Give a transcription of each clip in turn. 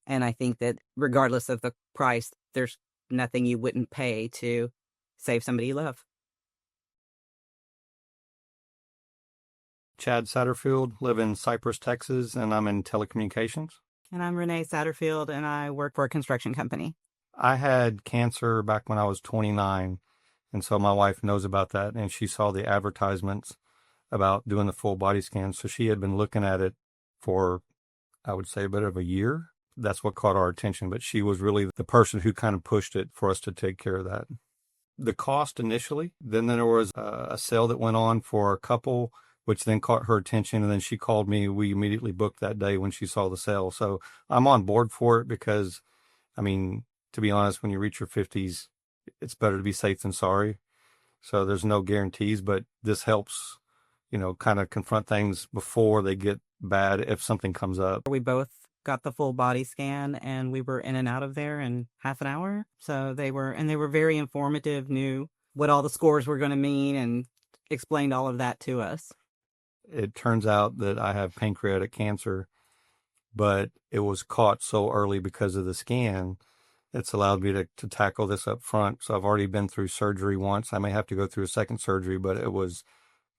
And I think that regardless of the price, there's nothing you wouldn't pay to save somebody you love. Chad Satterfield, live in Cypress, Texas, and I'm in telecommunications. And I'm Rene Satterfield, and I work for a construction company. I had cancer back when I was 29, and so my wife knows about that, and she saw the advertisements about doing the full body scan. So she had been looking at it for, I would say, a bit of a year. That's what caught our attention, but she was really the person who kind of pushed it for us to take care of that. The cost initially, then there was a sale that went on for a couple, which then caught her attention, and then she called me. We immediately booked that day when she saw the sale. So I'm on board for it because, I mean, to be honest, when you reach your 50s, it's better to be safe than sorry. So there's no guarantees, but this helps, kind of confront things before they get bad if something comes up. We both got the full body scan, and we were in and out of there in half an hour. So they were very informative, knew what all the scores were going to mean, and explained all of that to us. It turns out that I have pancreatic cancer, but it was caught so early because of the scan. It's allowed me to tackle this up front. So I've already been through surgery once. I may have to go through a second surgery, but it was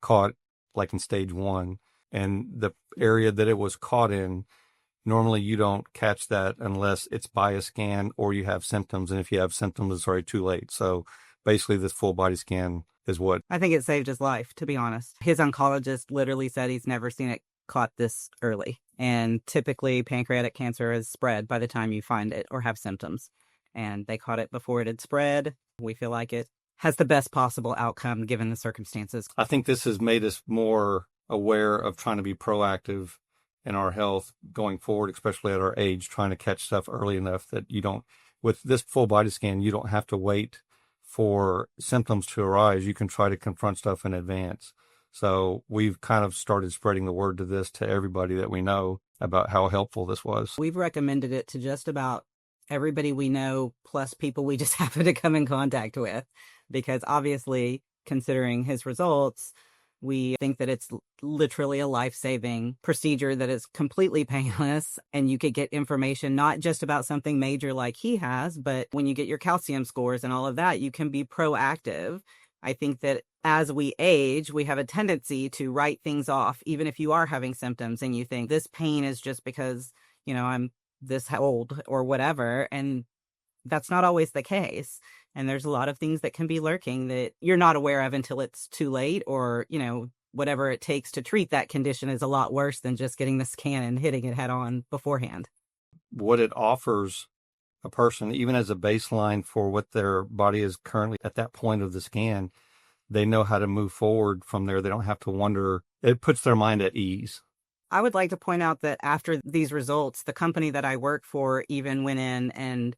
caught like in stage 1. And the area that it was caught in, normally you don't catch that unless it's by a scan or you have symptoms. And if you have symptoms, it's already too late. So basically this full body scan is what... I think it saved his life, to be honest. His oncologist literally said he's never seen it caught this early. And typically pancreatic cancer is spread by the time you find it or have symptoms. And they caught it before it had spread. We feel like it has the best possible outcome given the circumstances. I think this has made us more aware of trying to be proactive in our health going forward, especially at our age, trying to catch stuff early enough that you don't, with this full body scan, you don't have to wait for symptoms to arise. You can try to confront stuff in advance. So we've kind of started spreading the word to everybody that we know about how helpful this was. We've recommended it to just about everybody we know, plus people we just happen to come in contact with, because obviously, considering his results, we think that it's literally a life-saving procedure that is completely painless, and you could get information not just about something major like he has, but when you get your calcium scores and all of that, you can be proactive. I think that as we age, we have a tendency to write things off, even if you are having symptoms and you think this pain is just because, I'm this old or whatever. And that's not always the case. And there's a lot of things that can be lurking that you're not aware of until it's too late, or, whatever it takes to treat that condition is a lot worse than just getting the scan and hitting it head on beforehand. What it offers a person, even as a baseline for what their body is currently at that point of the scan, they know how to move forward from there. They don't have to wonder. It puts their mind at ease. I would like to point out that after these results, the company that I work for even went in and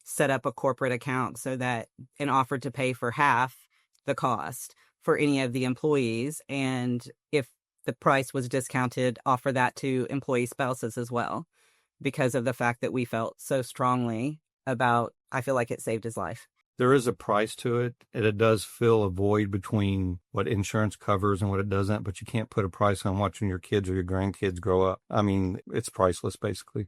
set up a corporate account and offered to pay for half the cost for any of the employees. And if the price was discounted, offer that to employee spouses as well, because of the fact that we felt so strongly about, I feel like it saved his life. There is a price to it, and it does fill a void between what insurance covers and what it doesn't, but you can't put a price on watching your kids or your grandkids grow up. I mean, it's priceless, basically.